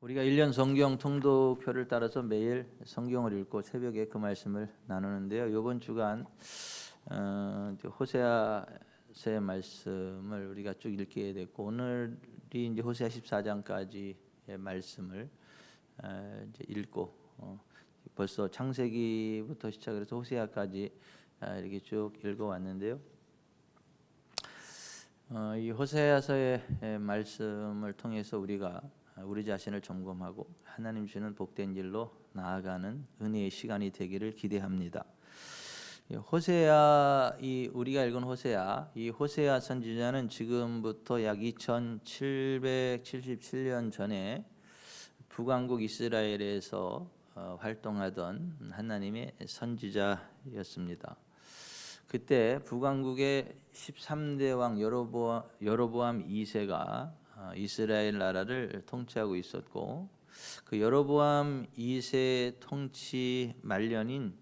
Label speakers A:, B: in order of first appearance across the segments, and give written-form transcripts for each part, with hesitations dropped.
A: 우리가 1년 성경 통독표를 따라서 매일 성경을 읽고 새벽에 그 말씀을 나누는데요. 이번 주간 호세아서의 말씀을 우리가 쭉 읽게 됐고, 오늘이 이제 호세아 14장까지의 말씀을 이제 읽고 벌써 창세기부터 시작해서 호세아까지 이렇게 쭉 읽어왔는데요. 이 호세아서의 말씀을 통해서 우리가 우리 자신을 점검하고 하나님 주시는 복된 길로 나아가는 은혜의 시간이 되기를 기대합니다. 호세아, 우리가 읽은 호세아, 이 호세아 선지자는 지금부터 약 2777년 전에 북왕국 이스라엘에서 활동하던 하나님의 선지자였습니다. 그때 북왕국의 13대 왕 여로보암 2세가 이스라엘 나라를 통치하고 있었고, 그 여로보암 2세 통치 말년인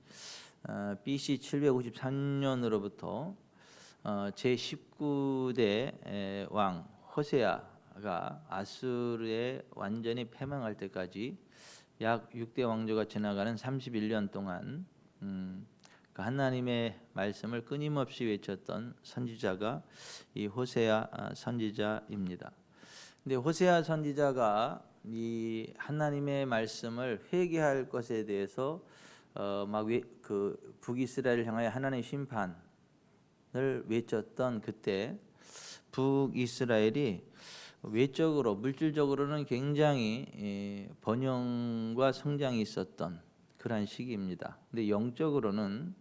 A: BC 753년으로부터 제19대 왕 호세아가 아수르에 완전히 패망할 때까지 약 6대 왕조가 지나가는 31년 동안 하나님의 말씀을 끊임없이 외쳤던 선지자가 이 호세아 선지자입니다. 근데 호세아 선지자가 이 하나님의 말씀을 회개할 것에 대해서 그 북이스라엘을 향하여 하나님의 심판을 외쳤던 그때 북이스라엘이 외적으로 물질적으로는 굉장히 번영과 성장이 있었던 그러한 시기입니다. 근데 영적으로는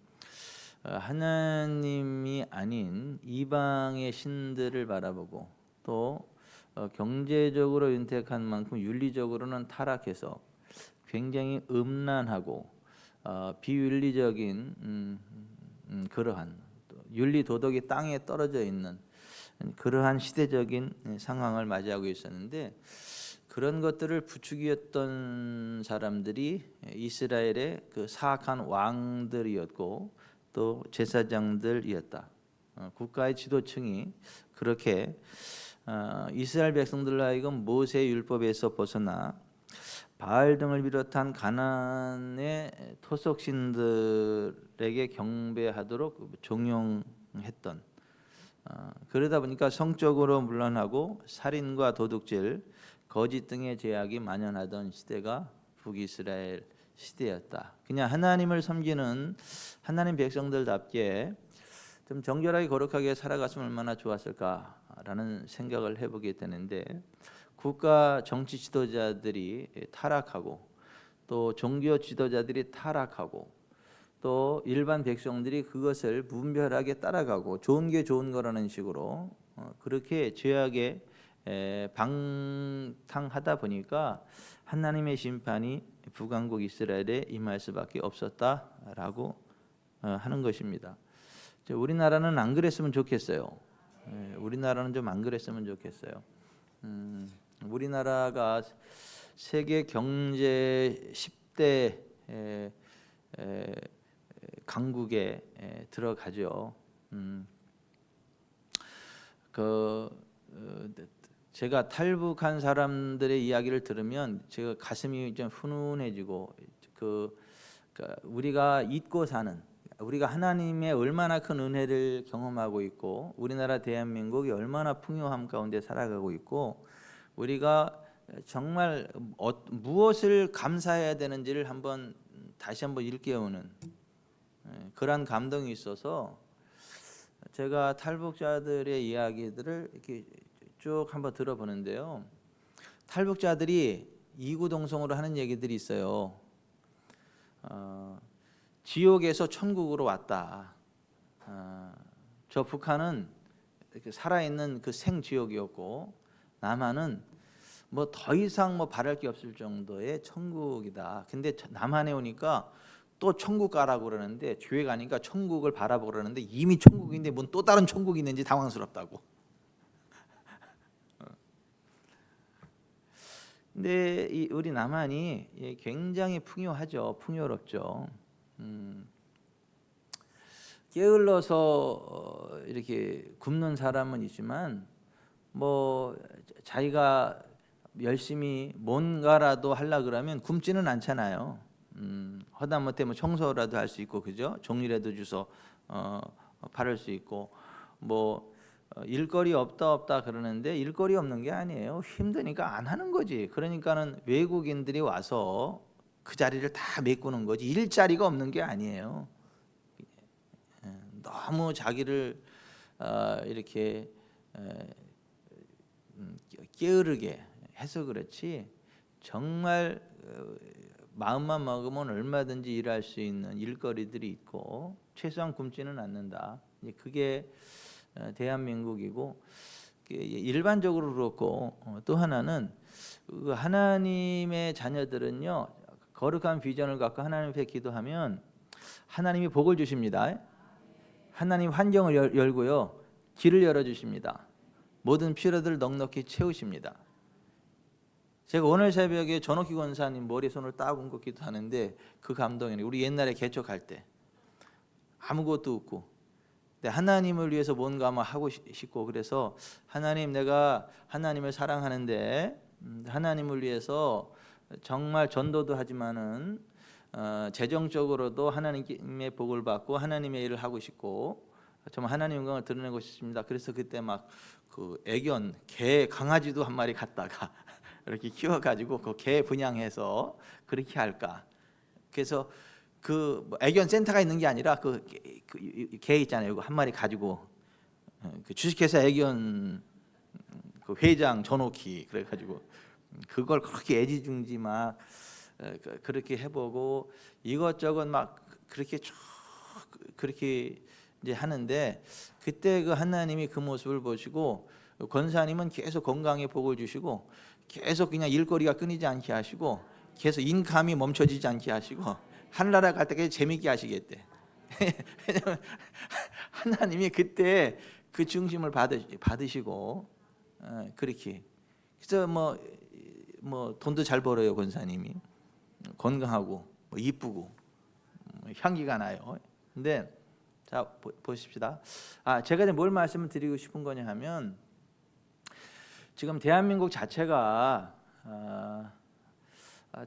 A: 하나님이 아닌 이방의 신들을 바라보고 또 경제적으로 윤택한 만큼 윤리적으로는 타락해서 굉장히 음란하고 비윤리적인 그러한 윤리 도덕이 땅에 떨어져 있는 그러한 시대적인 상황을 맞이하고 있었는데, 그런 것들을 부추겼던 사람들이 이스라엘의 그 사악한 왕들이었고 또 제사장들이었다. 국가의 지도층이 그렇게 이스라엘 백성들로 하여금 모세의 율법에서 벗어나 바알 등을 비롯한 가나안의 토속신들에게 경배하도록 종용했던, 그러다 보니까 성적으로 물러나고 살인과 도둑질, 거짓 등의 죄악이 만연하던 시대가 북이스라엘 시대였다. 그냥 하나님을 섬기는 하나님 백성들답게 좀 정결하게 거룩하게 살아갔으면 얼마나 좋았을까라는 생각을 해보게 되는데, 국가 정치 지도자들이 타락하고 또 종교 지도자들이 타락하고 또 일반 백성들이 그것을 무분별하게 따라가고 좋은 게 좋은 거라는 식으로 그렇게 죄악에 방탕하다 보니까 하나님의 심판이 북왕국 이스라엘에 임할 수밖에 없었다라고 하는 것입니다. 우리나라는 안 그랬으면 좋겠어요. 우리나라는 좀 안 그랬으면 좋겠어요. 우리나라가 세계 경제 10대 강국에 들어가죠. 제가 탈북한 사람들의 이야기를 들으면 제가 가슴이 좀 훈훈해지고, 우리가 잊고 사는, 우리가 하나님의 얼마나 큰 은혜를 경험하고 있고 우리나라 대한민국이 얼마나 풍요함 가운데 살아가고 있고 우리가 정말 무엇을 감사해야 되는지를 다시 한번 일깨우는 그러한 감동이 있어서 제가 탈북자들의 이야기들을 이렇게 쭉 한번 들어보는데요. 탈북자들이 이구동성으로 하는 얘기들이 있어요. 지옥에서 천국으로 왔다. 저 북한은 살아있는 그 생지옥이었고 남한은 뭐 더 이상 바랄 게 없을 정도의 천국이다. 근데 남한에 오니까 또 천국 가라고 그러는데, 교회 가니까 천국을 바라보고 그러는데 이미 천국인데 뭔 또 다른 천국이 있는지 당황스럽다고. 근데 우리 남한이 굉장히 풍요하죠. 풍요롭죠. 게을러서 이렇게 굶는 사람은 있지만 자기가 열심히 뭔가라도 하려 그러면 굶지는 않잖아요. 허다못해 뭐 청소라도 할 수 있고, 그죠? 종이라도 주서 팔을 수 있고, 뭐 일거리 없다 그러는데 일거리 없는 게 아니에요. 힘드니까 안 하는 거지. 그러니까는 외국인들이 와서 그 자리를 다 메꾸는 거지. 일자리가 없는 게 아니에요. 너무 자기를 이렇게 게으르게 해서 그렇지, 정말 마음만 먹으면 얼마든지 일할 수 있는 일거리들이 있고 최소한 굶지는 않는다. 그게 대한민국이고, 일반적으로 그렇고, 또 하나는 하나님의 자녀들은요, 거룩한 비전을 갖고 하나님 앞에 기도하면 하나님이 복을 주십니다. 하나님 환경을 열고요, 길을 열어주십니다. 모든 필요들을 넉넉히 채우십니다. 제가 오늘 새벽에 전옥희 권사님 머리에 손을 딱 얹고 기도하는데 그 감동이네. 우리 옛날에 개척할 때 아무것도 없고, 근데 하나님을 위해서 뭔가 막 하고 싶고, 그래서 하나님, 내가 하나님을 사랑하는데 하나님을 위해서 정말 전도도 하지만은 재정적으로도 하나님의 복을 받고 하나님의 일을 하고 싶고 정말 하나님 영광을 드러내고 싶습니다. 그래서 그때 막 그 애견 개 강아지도 한 마리 갖다가 이렇게 키워가지고 그 개 분양해서 그렇게 할까. 그래서 그 애견 센터가 있는 게 아니라 그 개 있잖아요. 이거 한 마리 가지고 그 주식회사 애견 그 회장 전옥희 그래가지고 그걸 그렇게 애지중지 막 그렇게 해보고 이것저것 막 그렇게 쭉 그렇게 이제 하는데, 그때 그 하나님이 그 모습을 보시고 권사님은 계속 건강에 복을 주시고 계속 그냥 일거리가 끊이지 않게 하시고 계속 인감이 멈춰지지 않게 하시고 하늘나라 갈 때까지 재밌게 하시겠대. 왜냐면 하나님이 그때 그 중심을 받으시고 그렇게. 그래서 뭐 돈도 잘 벌어요. 권사님이 건강하고 뭐 이쁘고 향기가 나요. 근데 자 보십시다. 제가 이제 뭘 말씀을 드리고 싶은 거냐 하면, 지금 대한민국 자체가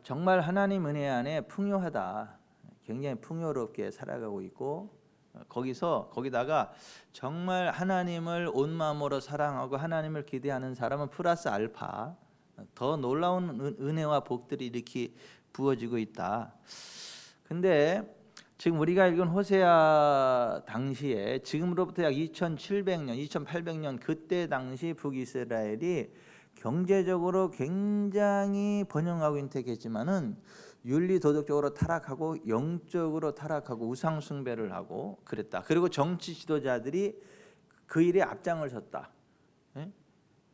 A: 정말 하나님 은혜 안에 풍요하다. 굉장히 풍요롭게 살아가고 있고, 거기다가 정말 하나님을 온 마음으로 사랑하고 하나님을 기대하는 사람은 플러스 알파 더 놀라운 은혜와 복들이 이렇게 부어지고 있다. 근데 지금 우리가 읽은 호세아 당시에 지금으로부터 약 2700년, 2800년 그때 당시 북이스라엘이 경제적으로 굉장히 번영하고 있는 때겠지만은 윤리 도덕적으로 타락하고 영적으로 타락하고 우상 숭배를 하고 그랬다. 그리고 정치 지도자들이 그 일에 앞장을 섰다.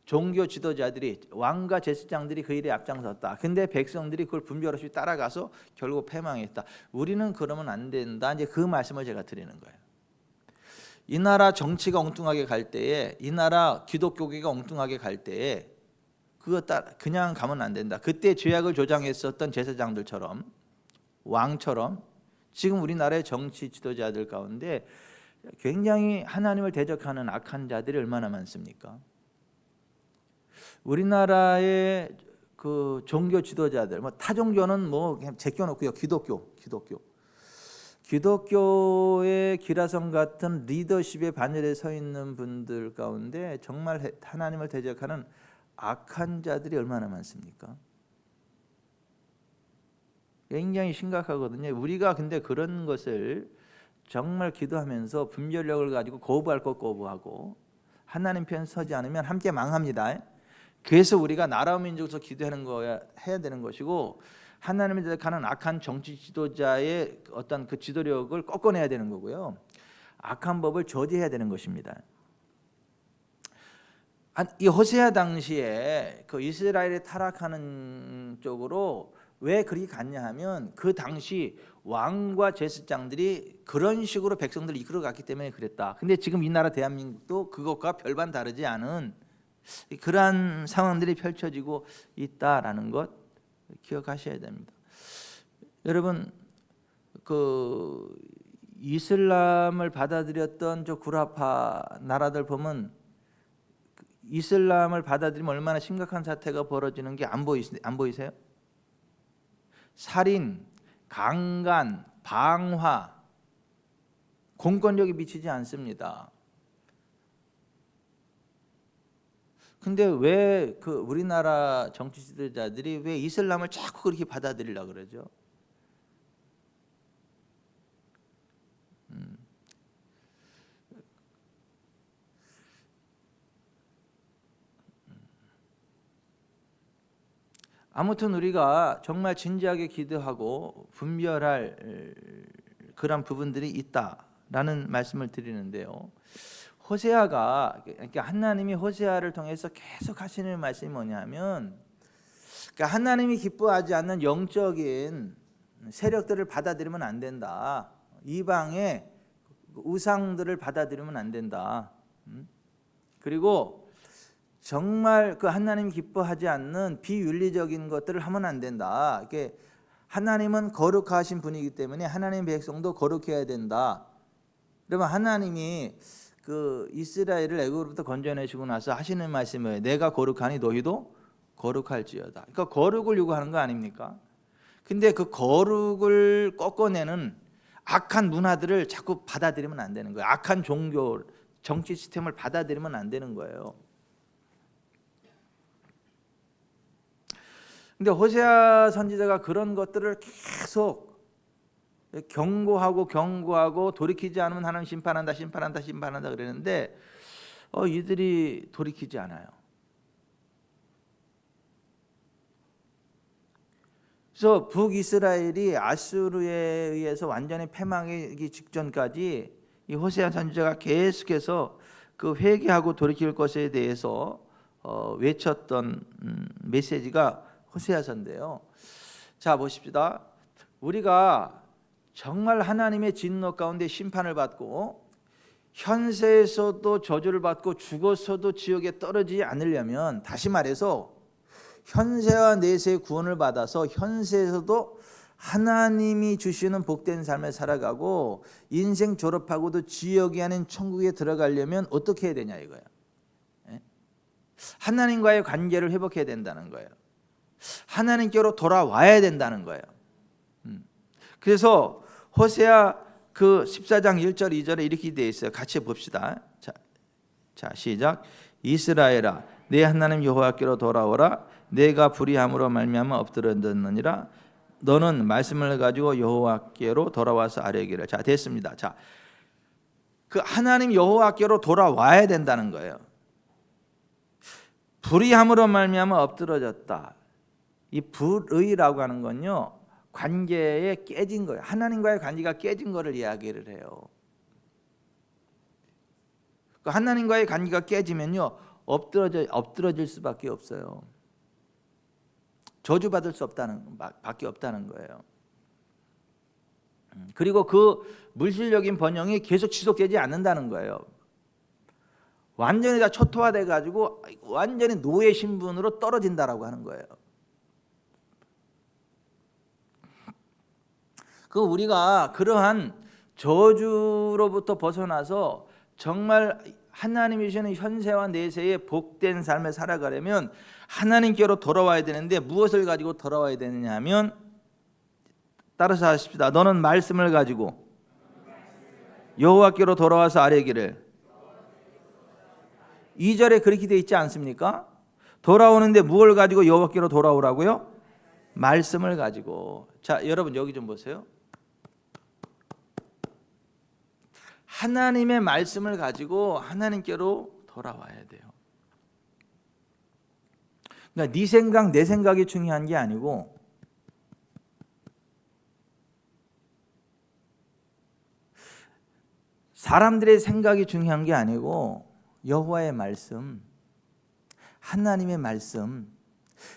A: 종교 지도자들이, 왕과 제사장들이 그 일에 앞장섰다. 근데 백성들이 그걸 분별 없이 따라가서 결국 패망했다. 우리는 그러면 안 된다. 이제 그 말씀을 제가 드리는 거예요. 이 나라 정치가 엉뚱하게 갈 때에, 이 나라 기독교계가 엉뚱하게 갈 때에 그거 그냥 가면 안 된다. 그때 죄악을 조장했었던 제사장들처럼, 왕처럼 지금 우리나라의 정치 지도자들 가운데 굉장히 하나님을 대적하는 악한 자들이 얼마나 많습니까? 우리나라의 그 종교 지도자들, 뭐 타종교는 뭐 그냥 제껴놓고요. 기독교의 기라성 같은 리더십의 반열에 서 있는 분들 가운데 정말 하나님을 대적하는 악한 자들이 얼마나 많습니까? 굉장히 심각하거든요. 우리가 근데 그런 것을 정말 기도하면서 분별력을 가지고 거부할 것 거부하고 하나님 편 서지 않으면 함께 망합니다. 그래서 우리가 나라 민족에서 기도하는 거야 해야 되는 것이고, 하나님을 대적하는 악한 정치 지도자의 어떤 그 지도력을 꺾어내야 되는 거고요. 악한 법을 저지해야 되는 것입니다. 이 호세아 당시에 그 이스라엘이 타락하는 쪽으로 왜 그렇게 갔냐 하면, 그 당시 왕과 제사장들이 그런 식으로 백성들을 이끌어갔기 때문에 그랬다. 근데 지금 이 나라 대한민국도 그것과 별반 다르지 않은 그러한 상황들이 펼쳐지고 있다라는 것 기억하셔야 됩니다. 여러분, 그 이슬람을 받아들였던 저 구라파 나라들 보면 이슬람을 받아들이면 얼마나 심각한 사태가 벌어지는 게 안 보이세요? 살인, 강간, 방화, 공권력이 미치지 않습니다. 근데 왜 그 우리나라 정치 지도자들이 왜 이슬람을 자꾸 그렇게 받아들이려고 그러죠? 아무튼 우리가 정말 진지하게 기도하고 분별할 그런 부분들이 있다라는 말씀을 드리는데요. 호세아가, 그러니까 하나님이 호세아를 통해서 계속 하시는 말씀이 뭐냐면, 그러니까 하나님이 기뻐하지 않는 영적인 세력들을 받아들이면 안 된다. 이방의 우상들을 받아들이면 안 된다. 그리고 정말 그 하나님이 기뻐하지 않는 비윤리적인 것들을 하면 안 된다. 이게 하나님은 거룩하신 분이기 때문에 하나님 백성도 거룩해야 된다. 그러면 하나님이 그 이스라엘을 애굽으로부터 건져내시고 나서 하시는 말씀은 내가 거룩하니 너희도 거룩할지어다. 그러니까 거룩을 요구하는 거 아닙니까? 근데 그 거룩을 꺾어내는 악한 문화들을 자꾸 받아들이면 안 되는 거예요. 악한 종교, 정치 시스템을 받아들이면 안 되는 거예요. 근데 호세아 선지자가 그런 것들을 계속 경고하고 돌이키지 않으면 하나님 심판한다 그러는데 이들이 돌이키지 않아요. 그래서 북이스라엘이 아수르에 의해서 완전히 패망하기 직전까지 이 호세아 선지자가 계속해서 그 회개하고 돌이킬 것에 대해서 외쳤던 메시지가 호세아서인데요. 자, 보십시다. 우리가 정말 하나님의 진노 가운데 심판을 받고 현세에서도 저주를 받고 죽어서도 지옥에 떨어지지 않으려면, 다시 말해서 현세와 내세의 구원을 받아서 현세에서도 하나님이 주시는 복된 삶을 살아가고 인생 졸업하고도 지옥이 아닌 천국에 들어가려면 어떻게 해야 되냐 이거야. 하나님과의 관계를 회복해야 된다는 거예요. 하나님께로 돌아와야 된다는 거예요. 그래서 호세아 그 14장 1절 2절에 이렇게 되어 있어요. 같이 봅시다. 자, 시작. 이스라엘아, 내 하나님 여호와께로 돌아오라. 내가 불의함으로 말미암아 엎드렸느니라. 너는 말씀을 가지고 여호와께로 돌아와서 아뢰기를. 자, 됐습니다. 자, 그 하나님 여호와께로 돌아와야 된다는 거예요. 불의함으로 말미암아 엎드러졌다. 이 불의라고 하는 건요, 관계에 깨진 거예요. 하나님과의 관계가 깨진 거를 이야기를 해요. 하나님과의 관계가 깨지면요, 엎드러질 수밖에 없어요. 저주받을 수 없다는 밖에 없다는 거예요. 그리고 그 물질적인 번영이 계속 지속되지 않는다는 거예요. 완전히 다 초토화돼 가지고 완전히 노예 신분으로 떨어진다라고 하는 거예요. 그 우리가 그러한 저주로부터 벗어나서 정말 하나님이 주시는 현세와 내세의 복된 삶을 살아가려면 하나님께로 돌아와야 되는데, 무엇을 가지고 돌아와야 되느냐 하면, 따라서 하십시다. 너는 말씀을 가지고 여호와께로 돌아와서 아뢰기를. 2절에 그렇게 되어 있지 않습니까? 돌아오는데 무엇을 가지고 여호와께로 돌아오라고요? 말씀을 가지고. 자, 여러분 여기 좀 보세요. 하나님의 말씀을 가지고 하나님께로 돌아와야 돼요. 그러니까 네 생각 내 생각이 중요한 게 아니고, 사람들의 생각이 중요한 게 아니고, 여호와의 말씀, 하나님의 말씀,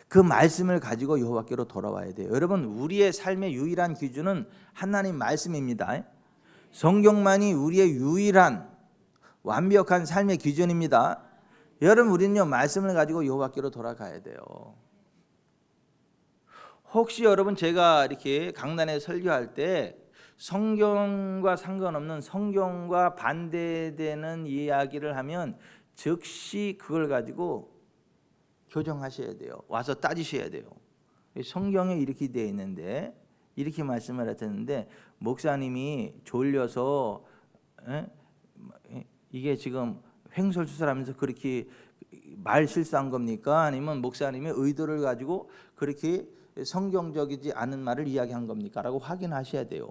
A: 그 말씀을 가지고 여호와께로 돌아와야 돼요. 여러분, 우리의 삶의 유일한 기준은 하나님 말씀입니다. 성경만이 우리의 유일한 완벽한 삶의 기준입니다. 여러분, 우리는요, 말씀을 가지고 여호와께로 돌아가야 돼요. 혹시 여러분, 제가 이렇게 강단에 설교할 때 성경과 상관없는, 성경과 반대되는 이야기를 하면 즉시 그걸 가지고 교정하셔야 돼요. 와서 따지셔야 돼요. 성경에 이렇게 되어 있는데 이렇게 말씀을 하셨는데 목사님이 졸려서 이게 지금 횡설수설하면서 그렇게 말 실수한 겁니까? 아니면 목사님의 의도를 가지고 그렇게 성경적이지 않은 말을 이야기한 겁니까? 라고 확인하셔야 돼요.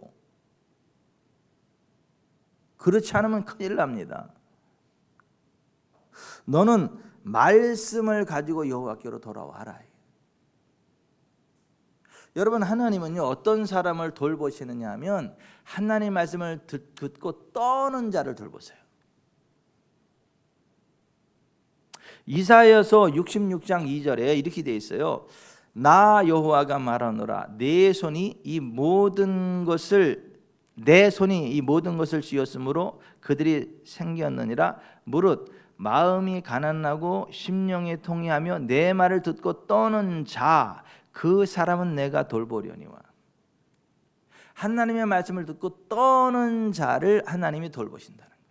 A: 그렇지 않으면 큰일 납니다. 너는 말씀을 가지고 여호와께로 돌아와라. 여러분, 하나님은요 어떤 사람을 돌보시느냐 하면 하나님 말씀을 듣고 떠는 자를 돌보세요. 이사야서 66장 2절에 이렇게 되어 있어요. 나 여호와가 말하노라 내 손이 이 모든 것을 지었으므로 그들이 생겼느니라. 무릇 마음이 가난하고 심령이 통회하며 내 말을 듣고 떠는 자 그 사람은 내가 돌보려니와. 하나님의 말씀을 듣고 떠는 자를 하나님이 돌보신다는 거예요.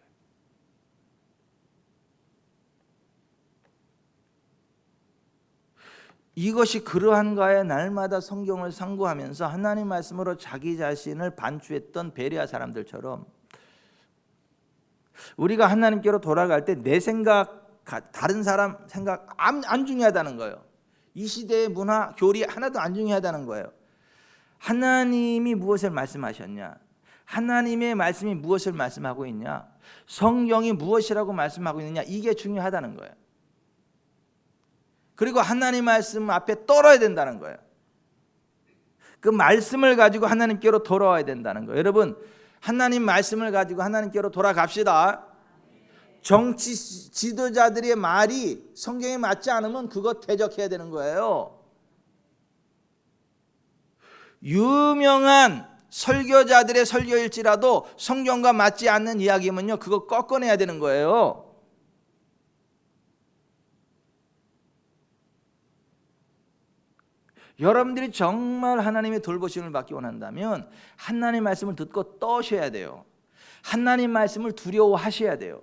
A: 이것이 그러한가에 날마다 성경을 상고하면서 하나님 말씀으로 자기 자신을 반추했던 베레아 사람들처럼 우리가 하나님께로 돌아갈 때 내 생각, 다른 사람 생각 안 중요하다는 거예요. 이 시대의 문화, 교리 하나도 안 중요하다는 거예요. 하나님이 무엇을 말씀하셨냐? 하나님의 말씀이 무엇을 말씀하고 있냐? 성경이 무엇이라고 말씀하고 있느냐? 이게 중요하다는 거예요. 그리고 하나님 말씀 앞에 떨어야 된다는 거예요. 그 말씀을 가지고 하나님께로 돌아와야 된다는 거예요. 여러분, 하나님 말씀을 가지고 하나님께로 돌아갑시다. 정치 지도자들의 말이 성경에 맞지 않으면 그거 대적해야 되는 거예요. 유명한 설교자들의 설교일지라도 성경과 맞지 않는 이야기면요 그거 꺾어내야 되는 거예요. 여러분들이 정말 하나님의 돌보심을 받기 원한다면 하나님 말씀을 듣고 떠셔야 돼요. 하나님 말씀을 두려워하셔야 돼요.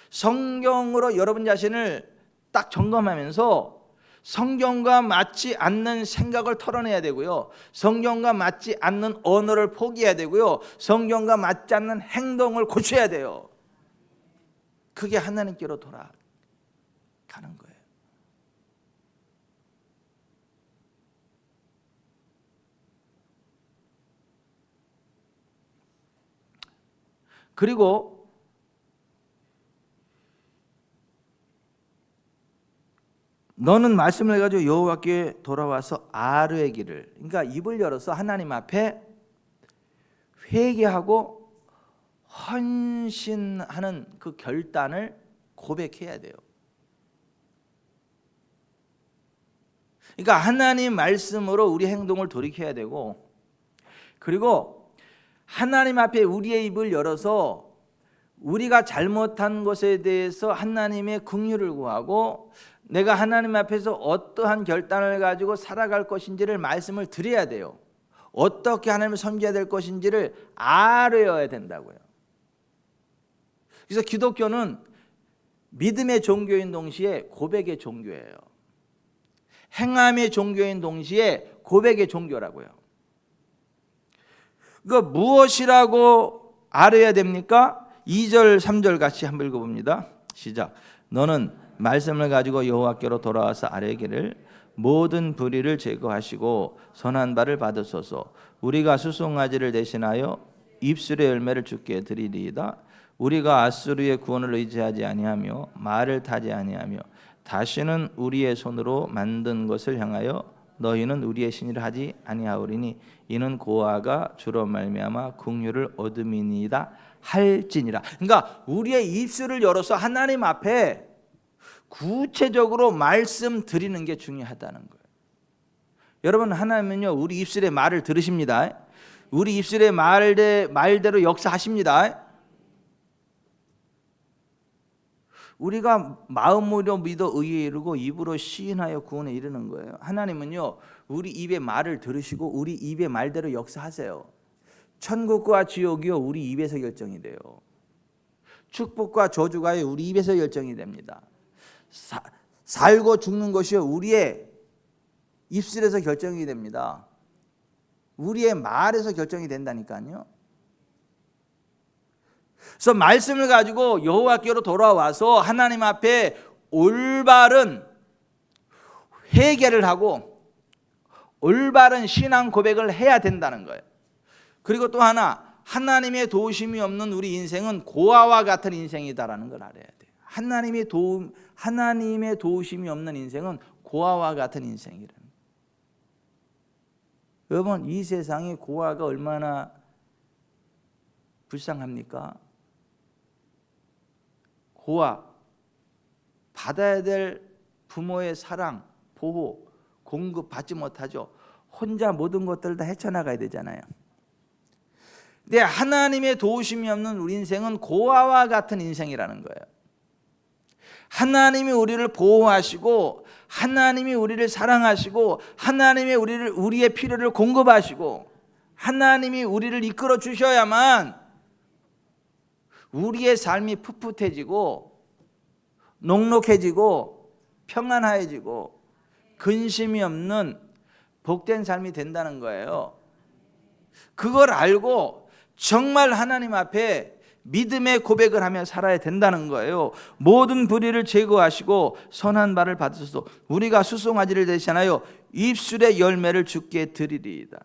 A: 성경으로 여러분 자신을 딱 점검하면서 성경과 맞지 않는 생각을 털어내야 되고요. 성경과 맞지 않는 언어를 포기해야 되고요. 성경과 맞지 않는 행동을 고쳐야 돼요. 그게 하나님께로 돌아가는 거예요. 그리고 너는 말씀을 가지고 여호와께 돌아와서 아뢰의 길을, 그러니까 입을 열어서 하나님 앞에 회개하고 헌신하는 그 결단을 고백해야 돼요. 그러니까 하나님 말씀으로 우리 행동을 돌이켜야 되고, 그리고 하나님 앞에 우리의 입을 열어서 우리가 잘못한 것에 대해서 하나님의 긍휼을 구하고 내가 하나님 앞에서 어떠한 결단을 가지고 살아갈 것인지를 말씀을 드려야 돼요. 어떻게 하나님을 섬겨야 될 것인지를 알아야 된다고요. 그래서 기독교는 믿음의 종교인 동시에 고백의 종교예요. 행함의 종교인 동시에 고백의 종교라고요. 그 무엇이라고 알아야 됩니까? 2절 3절 같이 한번 읽어봅니다. 시작. 너는 말씀을 가지고 여호와께로 돌아와서 아뢰기를 모든 불의를 제거하시고 선한 바를 받으소서. 우리가 수송아지를 대신하여 입술의 열매를 주께 드리리이다. 우리가 아수르의 구원을 의지하지 아니하며 말을 타지 아니하며 다시는 우리의 손으로 만든 것을 향하여 너희는 우리의 신이라 하지 아니하오리니 이는 고아가 주로 말미암아 긍휼을 얻음이니이다 할지니라. 그러니까 우리의 입술을 열어서 하나님 앞에 구체적으로 말씀 드리는 게 중요하다는 거예요. 여러분, 하나님은요 우리 입술의 말을 들으십니다. 우리 입술의 말대로 역사하십니다. 우리가 마음으로 믿어 의에 이르고 입으로 시인하여 구원에 이르는 거예요. 하나님은요 우리 입의 말을 들으시고 우리 입의 말대로 역사하세요. 천국과 지옥이요 우리 입에서 결정이 돼요. 축복과 저주가 우리 입에서 결정이 됩니다.
B: 살고 죽는 것이 우리의 입술에서 결정이 됩니다. 우리의 말에서 결정이 된다니까요. 그래서 말씀을 가지고 여호와께로 돌아와서 하나님 앞에 올바른 회개를 하고 올바른 신앙 고백을 해야 된다는 거예요. 그리고 또 하나, 하나님의 도우심이 없는 우리 인생은 고아와 같은 인생이다라는 걸 알아야 돼요. 하나님의 도우심이 없는 인생은 고아와 같은 인생이라는 거예요. 여러분, 이 세상에 고아가 얼마나 불쌍합니까? 고아, 받아야 될 부모의 사랑, 보호, 공급 받지 못하죠. 혼자 모든 것들을 다 헤쳐나가야 되잖아요. 근데 하나님의 도우심이 없는 우리 인생은 고아와 같은 인생이라는 거예요. 하나님이 우리를 보호하시고 하나님이 우리를 사랑하시고 하나님이 우리의 필요를 공급하시고 하나님이 우리를 이끌어 주셔야만 우리의 삶이 풋풋해지고 녹록해지고 평안해지고 근심이 없는 복된 삶이 된다는 거예요. 그걸 알고 정말 하나님 앞에 믿음의 고백을 하며 살아야 된다는 거예요. 모든 불의를 제거하시고 선한 말을 받으소서. 우리가 수송아지를 대신하여 입술의 열매를 주께 드리리이다.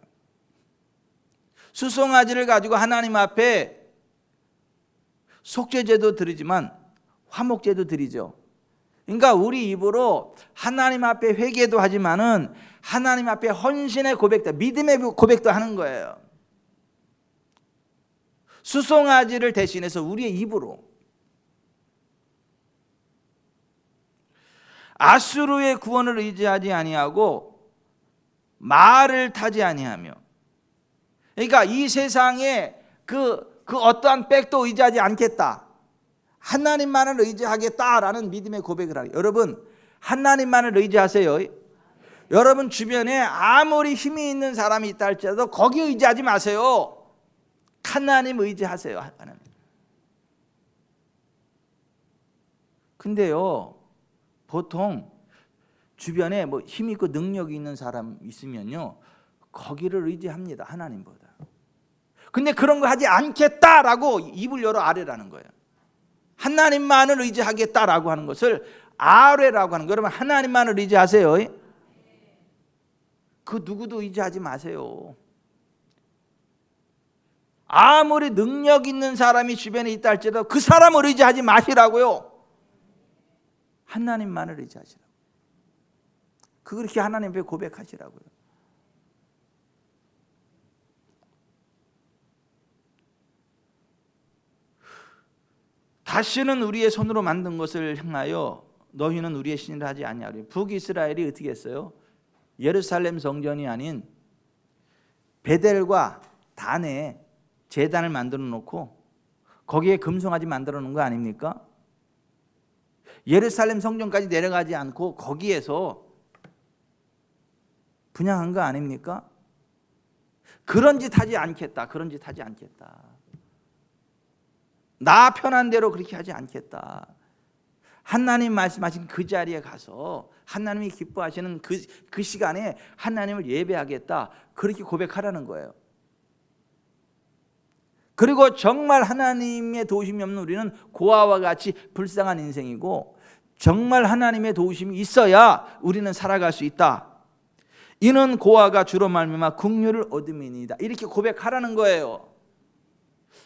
B: 수송아지를 가지고 하나님 앞에 속죄제도 드리지만 화목제도 드리죠. 그러니까 우리 입으로 하나님 앞에 회개도 하지만은 하나님 앞에 헌신의 고백도, 믿음의 고백도 하는 거예요. 수송아지를 대신해서 우리의 입으로. 아수르의 구원을 의지하지 아니하고 말을 타지 아니하며. 그러니까 이 세상에 그 어떠한 백도 의지하지 않겠다. 하나님만을 의지하겠다라는 믿음의 고백을 하요. 여러분, 하나님만을 의지하세요. 여러분 주변에 아무리 힘이 있는 사람이 있다 할지라도 거기 의지하지 마세요. 하나님 의지하세요. 하나님. 근데요, 보통 주변에 뭐 힘 있고 능력이 있는 사람 있으면요, 거기를 의지합니다. 하나님보다. 근데 그런 거 하지 않겠다라고 입을 열어 아뢰라는 거예요. 하나님만을 의지하겠다라고 하는 것을 아뢰라고 하는 거예요. 여러분, 하나님만을 의지하세요. 그 누구도 의지하지 마세요. 아무리 능력 있는 사람이 주변에 있다 할지라도 그 사람을 의지하지 마시라고요. 하나님만을 의지하시라고. 그렇게 하나님 앞에 고백하시라고요. 다시는 우리의 손으로 만든 것을 향하여 너희는 우리의 신이라 하지 아니하리라. 북이스라엘이 어떻게 했어요? 예루살렘 성전이 아닌 베델과 단에 제단을 만들어 놓고 거기에 금송아지 만들어 놓은 거 아닙니까? 예루살렘 성전까지 내려가지 않고 거기에서 분향한 거 아닙니까? 그런 짓 하지 않겠다. 그런 짓 하지 않겠다. 나 편한 대로 그렇게 하지 않겠다. 하나님 말씀하신 그 자리에 가서 하나님이 기뻐하시는 그 시간에 하나님을 예배하겠다. 그렇게 고백하라는 거예요. 그리고 정말 하나님의 도우심이 없는 우리는 고아와 같이 불쌍한 인생이고 정말 하나님의 도우심이 있어야 우리는 살아갈 수 있다. 이는 고아가 주로 말미암아 긍휼을 얻음이니이다. 이렇게 고백하라는 거예요.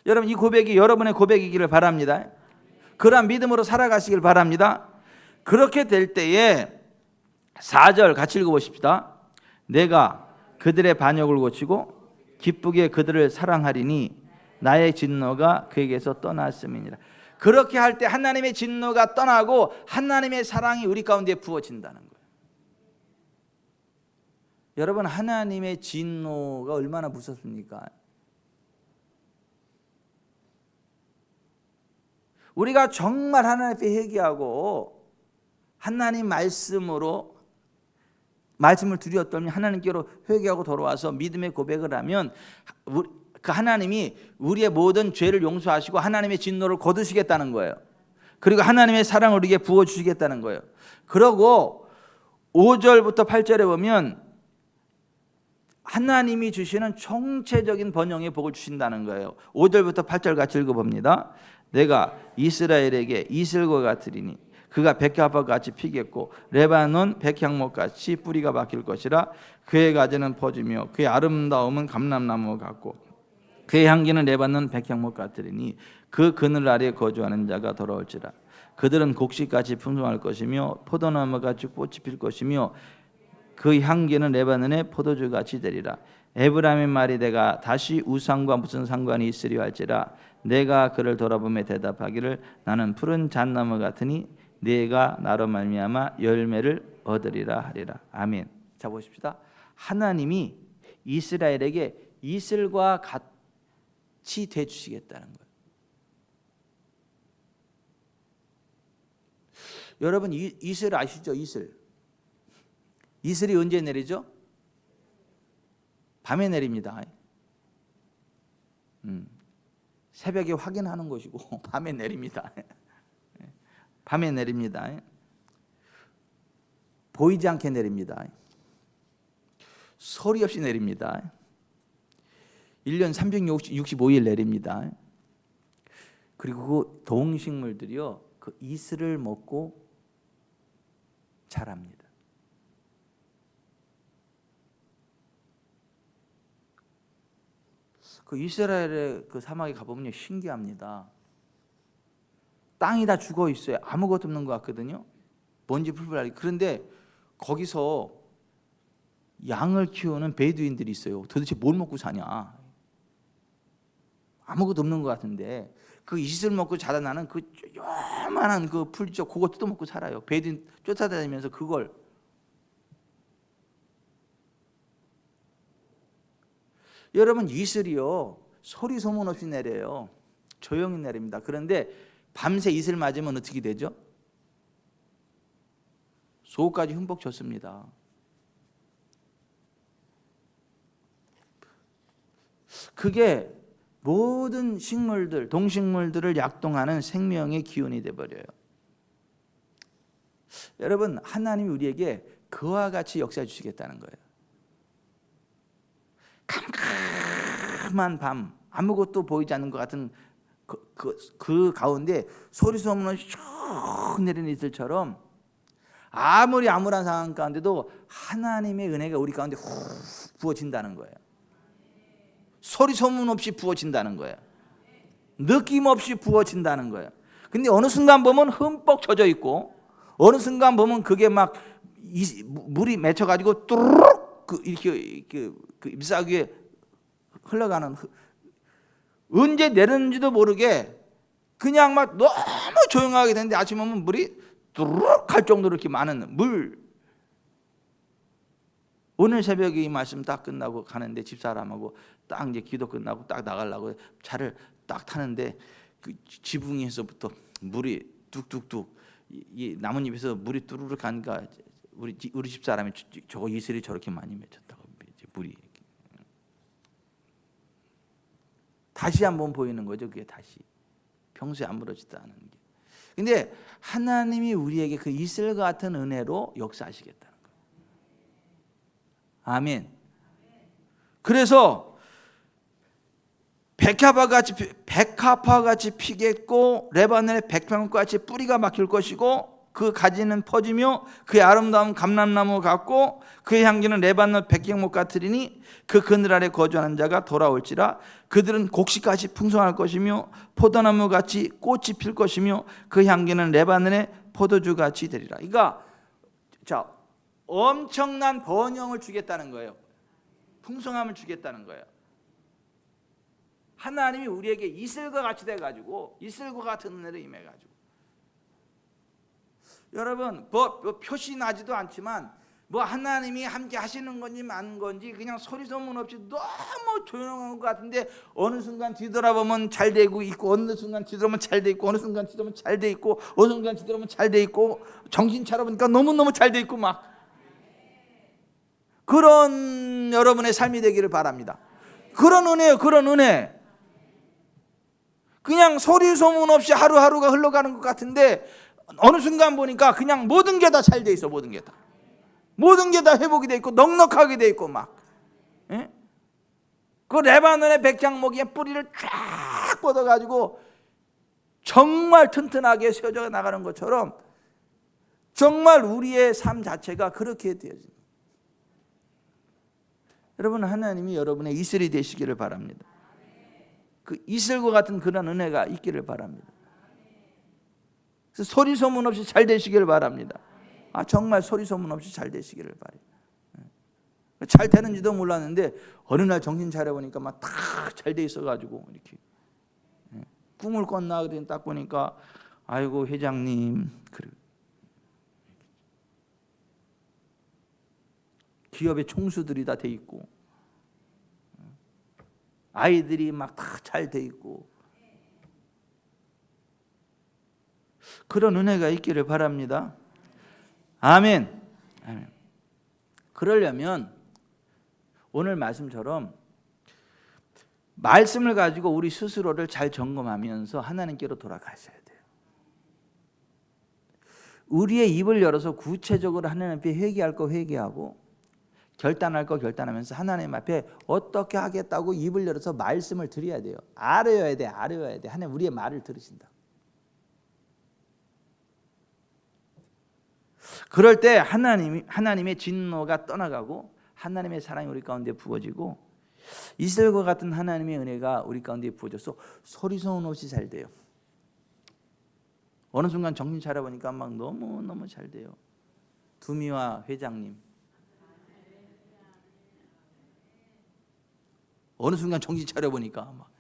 B: 여러분, 이 고백이 여러분의 고백이기를 바랍니다. 그러한 믿음으로 살아가시길 바랍니다. 그렇게 될 때에 4절 같이 읽어보십시다. 내가 그들의 반역을 고치고 기쁘게 그들을 사랑하리니 나의 진노가 그에게서 떠났음이니라. 그렇게 할 때 하나님의 진노가 떠나고 하나님의 사랑이 우리 가운데 부어진다는 거예요. 여러분, 하나님의 진노가 얼마나 무섭습니까? 우리가 정말 하나님 앞에 회개하고 하나님 말씀으로 말씀을 드렸더니 하나님께로 회개하고 돌아와서 믿음의 고백을 하면 그 하나님이 우리의 모든 죄를 용서하시고 하나님의 진노를 거두시겠다는 거예요. 그리고 하나님의 사랑을 우리에게 부어주시겠다는 거예요. 그러고 5절부터 8절에 보면 하나님이 주시는 총체적인 번영의 복을 주신다는 거예요. 5절부터 8절 같이 읽어봅니다. 내가 이스라엘에게 이슬과 같으리니 그가 백합과 같이 피겠고 레바논 백향목 같이 뿌리가 박힐 것이라. 그의 가지는 퍼지며 그의 아름다움은 감람나무 같고 그의 향기는 레바논 백향목 같으리니 그 그늘 아래에 거주하는 자가 돌아올지라. 그들은 곡식같이 풍성할 것이며 포도나무같이 꽃이 필 것이며 그 향기는 레바논의 포도주같이 되리라. 에브라임의 말이 내가 다시 우상과 무슨 상관이 있으리요 할지라. 내가 그를 돌아보며 대답하기를 나는 푸른 잣나무 같으니 네가 나로 말미암아 열매를 얻으리라 하리라. 아멘. 자 보십시다. 하나님이 이스라엘에게 이슬과 같이 돼 주시겠다는 거예요. 여러분 이슬 아시죠? 이슬이 언제 내리죠? 밤에 내립니다. 새벽에 확인하는 것이고 밤에 내립니다. 밤에 내립니다. 보이지 않게 내립니다. 소리 없이 내립니다. 1년 365일 내립니다. 그리고 그 동식물들이요, 그 이슬을 먹고 자랍니다. 그 이스라엘의 그 사막에 가보면요, 신기합니다. 땅이 다 죽어 있어요. 아무것도 없는 것 같거든요. 먼지 풀풀 날리고. 그런데 거기서 양을 키우는 베두인들이 있어요. 도대체 뭘 먹고 사냐? 아무것도 없는 것 같은데 그 이슬 먹고 자라나는 그 요만한 그 풀죠. 그거 뜯어먹고 살아요. 베두인 쫓아다니면서 그걸. 여러분 이슬이요, 소리 소문 없이 내려요. 조용히 내립니다. 그런데 밤새 이슬 맞으면 어떻게 되죠? 속까지 흠뻑 젖습니다. 그게 모든 식물들, 동식물들을 약동하는 생명의 기운이 되어버려요. 여러분 하나님이 우리에게 그와 같이 역사해 주시겠다는 거예요. 캄캄한 밤, 아무것도 보이지 않는 것 같은 그 가운데 소리 소문 없이 쭉 내리는 이슬처럼 아무리 암울한 상황 가운데도 하나님의 은혜가 우리 가운데 훅 부어진다는 거예요. 소리 소문 없이 부어진다는 거예요. 느낌 없이 부어진다는 거예요. 근데 어느 순간 보면 흠뻑 젖어 있고 어느 순간 보면 그게 막 물이 맺혀가지고 뚜루룩 이렇게 그 잎사귀에 흘러가는, 언제 내렸는지도 모르게 그냥 막 너무 조용하게 되는데 아침에 오면 물이 뚜루룩 할 정도로 이렇게 많은 물. 오늘 새벽에 이 말씀 딱 끝나고 가는데 집사람하고 딱 이제 기도 끝나고 딱 나가려고 차를 딱 타는데 그 지붕에서부터 물이 뚝뚝뚝, 이 나뭇잎에서 물이 뚜루룩 가니까 우리 집사람이 저거 이슬이 저렇게 많이 맺혔다고 물이 다시 한번 보이는 거죠. 그게 다시 평소에 아무렇지도 않은 게. 근데 하나님이 우리에게 그 이슬 같은 은혜로 역사하시겠다는 거예요. 아멘. 그래서 백합화 같이 피겠고 레바논의 백향과 같이 뿌리가 막힐 것이고 그 가지는 퍼지며 그의 아름다움은 감람나무 같고 그의 향기는 레바논 백향목 같으리니 그 그늘 아래 거주하는 자가 돌아올지라. 그들은 곡식같이 풍성할 것이며 포도나무같이 꽃이 필 것이며 그 향기는 레바논의 포도주같이 되리라. 그러니까 자, 엄청난 번영을 주겠다는 거예요. 풍성함을 주겠다는 거예요. 하나님이 우리에게 이슬과 같이 돼가지고 이슬과 같은 은혜를 임해가지고, 여러분 뭐 표시 나지도 않지만 뭐 하나님이 함께 하시는 건지 만 건지 그냥 소리 소문 없이 너무 조용한 것 같은데 어느 순간 뒤돌아보면 잘 되고 있고 어느 순간 뒤돌아보면 잘 돼 있고 어느 순간 뒤돌아보면 잘 돼 있고 어느 순간 뒤돌아보면 잘 돼 있고 정신 차려보니까 너무너무 잘 돼 있고 막 그런 여러분의 삶이 되기를 바랍니다. 그런 은혜예요. 그런 은혜. 그냥 소리 소문 없이 하루하루가 흘러가는 것 같은데 어느 순간 보니까 그냥 모든 게 다 잘 돼 있어. 모든 게 다 회복이 돼 있고 넉넉하게 돼 있고 막. 예? 그 레바논의 백향목에 뿌리를 쫙 뻗어가지고 정말 튼튼하게 세워져 나가는 것처럼 정말 우리의 삶 자체가 그렇게 되어집니다. 여러분, 하나님이 여러분의 이슬이 되시기를 바랍니다. 그 이슬과 같은 그런 은혜가 있기를 바랍니다. 그래서 소리 소문 없이 잘 되시기를 바랍니다. 정말 소리 소문 없이 잘 되시기를 바랍니다. 잘 되는지도 몰랐는데 어느 날 정신 차려보니까 막 다 잘 돼 있어가지고 이렇게 꿈을 꿨나 그랬더니 딱 보니까 아이고 회장님, 그래. 기업의 총수들이 다 돼 있고 아이들이 막 다 잘 돼 있고 그런 은혜가 있기를 바랍니다. 아멘. 아멘. 그러려면 오늘 말씀처럼 말씀을 가지고 우리 스스로를 잘 점검하면서 하나님께로 돌아가셔야 돼요. 우리의 입을 열어서 구체적으로 하나님 앞에 회개할 거 회개하고 결단할 거 결단하면서 하나님 앞에 어떻게 하겠다고 입을 열어서 말씀을 드려야 돼요. 알아야 돼. 하나님 우리의 말을 들으신다. 그럴 때 하나님의 진노가 떠나가고 하나님의 사랑이 우리 가운데 부어지고 이슬과 같은 하나님의 은혜가 우리 가운데 부어져서 소리 소문 없이 잘 돼요. 어느 순간 정신 차려보니까 막 너무너무 잘 돼요. 두미와 회장님, 어느 순간 정신 차려보니까 막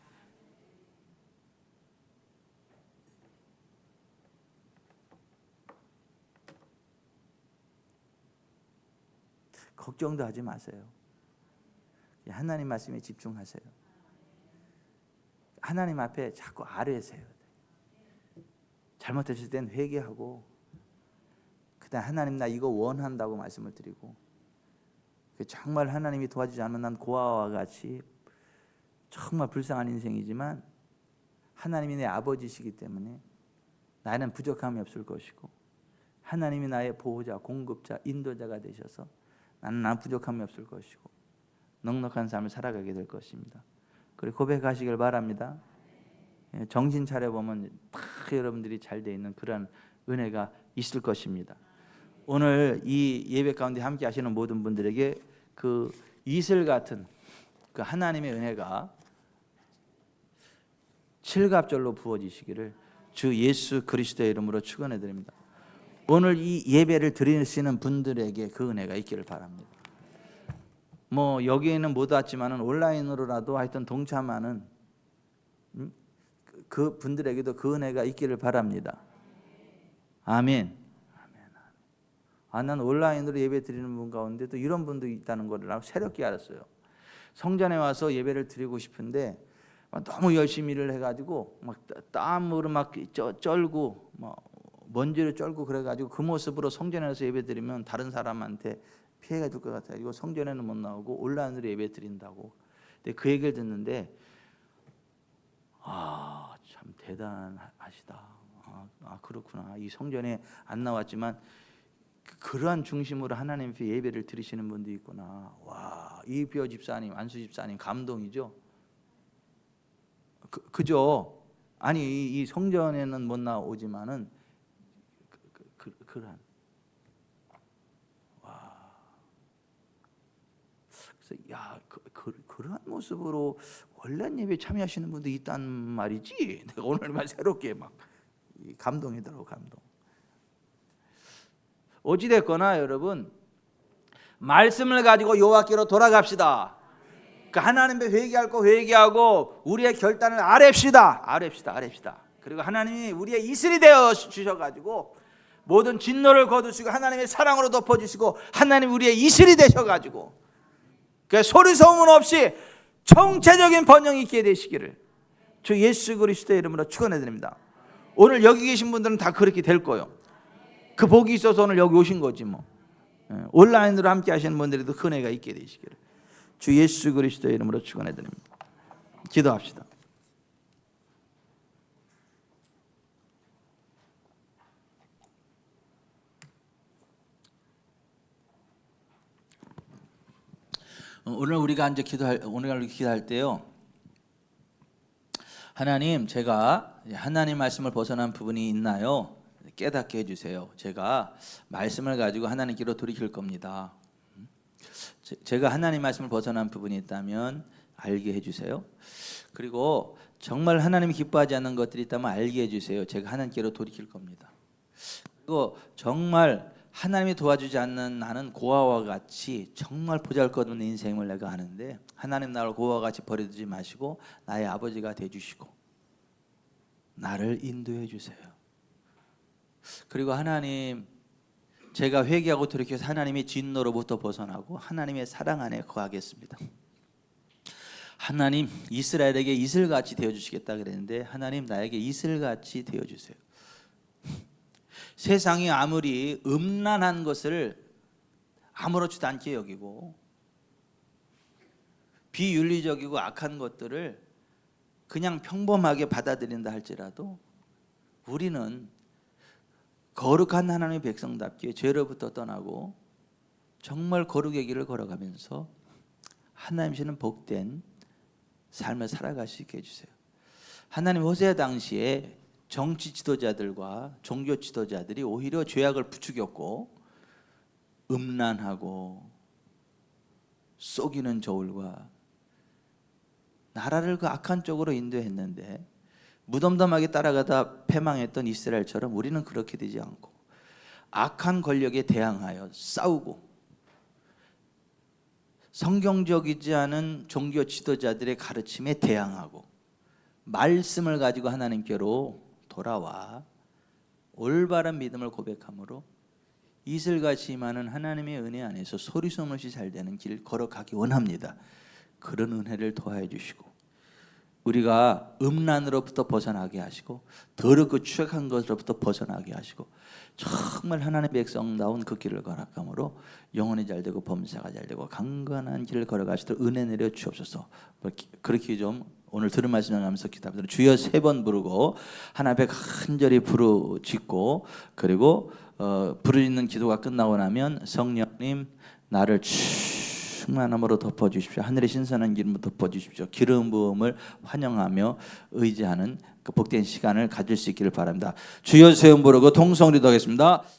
B: 걱정도 하지 마세요. 하나님 말씀에 집중하세요. 하나님 앞에 자꾸 아뢰세요. 잘못했을 땐 회개하고 그다음 하나님 나 이거 원한다고 말씀을 드리고 정말 하나님이 도와주지 않으면 난 고아와 같이 정말 불쌍한 인생이지만 하나님이 내 아버지시기 때문에 나는 부족함이 없을 것이고 하나님이 나의 보호자, 공급자, 인도자가 되셔서 나는 부족함이 없을 것이고 넉넉한 삶을 살아가게 될 것입니다. 그리고 고백하시길 바랍니다. 정신 차려보면 다 여러분들이 잘 돼 있는 그런 은혜가 있을 것입니다. 오늘 이 예배 가운데 함께 하시는 모든 분들에게 그 이슬 같은 그 하나님의 은혜가 칠갑절로 부어지시기를 주 예수 그리스도의 이름으로 축원해 드립니다. 오늘 이 예배를 드리시는 분들에게 그 은혜가 있기를 바랍니다. 뭐 여기에는 못 왔지만은 온라인으로라도 하여튼 동참하는 그 분들에게도 그 은혜가 있기를 바랍니다. 아멘. 난 온라인으로 예배 드리는 분 가운데 또 이런 분도 있다는 걸 새롭게 알았어요. 성전에 와서 예배를 드리고 싶은데 너무 열심히 일을 해가지고 막 땀으로 막 쩔고 먼지를 쩔고 그래가지고 그 모습으로 성전에 와서 예배 드리면 다른 사람한테 피해가 줄 것 같아요. 성전에는 못 나오고 온라인으로 예배 드린다고. 근데 그 얘기를 듣는데 참 대단하시다. 그렇구나. 이 성전에 안 나왔지만 그러한 중심으로 하나님 앞에 예배를 드리시는 분도 있구나. 와, 이비어 집사님, 안수 집사님 감동이죠. 그죠? 아니 이 성전에는 못 나오지만은 그러한 그러한 모습으로 원래 예배 참여하시는 분도 있단 말이지. 내가 오늘만 새롭게 막 감동이더라고. 감동. 어찌됐거나 여러분 말씀을 가지고 여호와께로 돌아갑시다. 그 하나님께 회개할 거 회개하고 우리의 결단을 아뢰시다. 그리고 하나님이 우리의 이슬이 되어 주셔가지고 모든 진노를 거두시고 하나님의 사랑으로 덮어주시고 하나님 우리의 이슬이 되셔가지고 그 소리 소문 없이 총체적인 번영이 있게 되시기를 주 예수 그리스도의 이름으로 축원해 드립니다. 오늘 여기 계신 분들은 다 그렇게 될 거예요. 그 복이 있어서 오늘 여기 오신 거지 뭐. 온라인으로 함께 하시는 분들에도 그 은혜가 있게 되시기를 주 예수 그리스도의 이름으로 축원해 드립니다. 기도합시다. 오늘 우리가 앉아 기도할 때요. 하나님, 제가 하나님 말씀을 벗어난 부분이 있나요? 깨닫게 해주세요. 제가 말씀을 가지고 하나님께로 돌이킬 겁니다. 제가 하나님 말씀을 벗어난 부분이 있다면 알게 해주세요. 그리고 정말 하나님이 기뻐하지 않는 것들이 있다면 알게 해주세요. 제가 하나님께로 돌이킬 겁니다. 그리고 정말 하나님이 도와주지 않는 나는 고아와 같이 정말 보잘것없는 인생을 내가 하는데 하나님 나를 고아와 같이 버려두지 마시고 나의 아버지가 되어주시고 나를 인도해 주세요. 그리고 하나님, 제가 회개하고 돌이켜서 하나님의 진노로부터 벗어나고 하나님의 사랑 안에 거하겠습니다. 하나님, 이스라엘에게 이슬같이 되어주시겠다 그랬는데 하나님 나에게 이슬같이 되어주세요. 세상이 아무리 음란한 것을 아무렇지도 않게 여기고 비윤리적이고 악한 것들을 그냥 평범하게 받아들인다 할지라도 우리는 거룩한 하나님의 백성답게 죄로부터 떠나고 정말 거룩의 길을 걸어가면서 하나님이시는 복된 삶을 살아갈 수 있게 해주세요. 하나님, 호세 당시에 정치 지도자들과 종교 지도자들이 오히려 죄악을 부추겼고 음란하고 속이는 저울과 나라를 그 악한 쪽으로 인도했는데 무덤덤하게 따라가다 패망했던 이스라엘처럼 우리는 그렇게 되지 않고 악한 권력에 대항하여 싸우고 성경적이지 않은 종교 지도자들의 가르침에 대항하고 말씀을 가지고 하나님께로 돌아와 올바른 믿음을 고백함으로 이슬같이 임하는 하나님의 은혜 안에서 소리소문 없이 잘 되는 길 걸어가기 원합니다. 그런 은혜를 더하여 주시고 우리가 음란으로부터 벗어나게 하시고 더럽고 추악한 것으로부터 벗어나게 하시고 정말 하나님의 백성다운 그 길을 걸어감으로 영혼이 잘되고 범사가 잘되고 강건한 길을 걸어갈 수 있도록 은혜 내려 주옵소서. 그렇게 좀 오늘 들은 말씀을 하면서 기도합니다. 주여 3번 부르고 하나님 앞에 간절히 부르짖고 그리고 부르짖는 기도가 끝나고 나면 성령님 나를 충만함으로 덮어주십시오. 하늘의 신선한 기름으로 덮어주십시오. 기름 부음을 환영하며 의지하는 그 복된 시간을 가질 수 있기를 바랍니다. 주여 3번 부르고 통성으로 기도하겠습니다.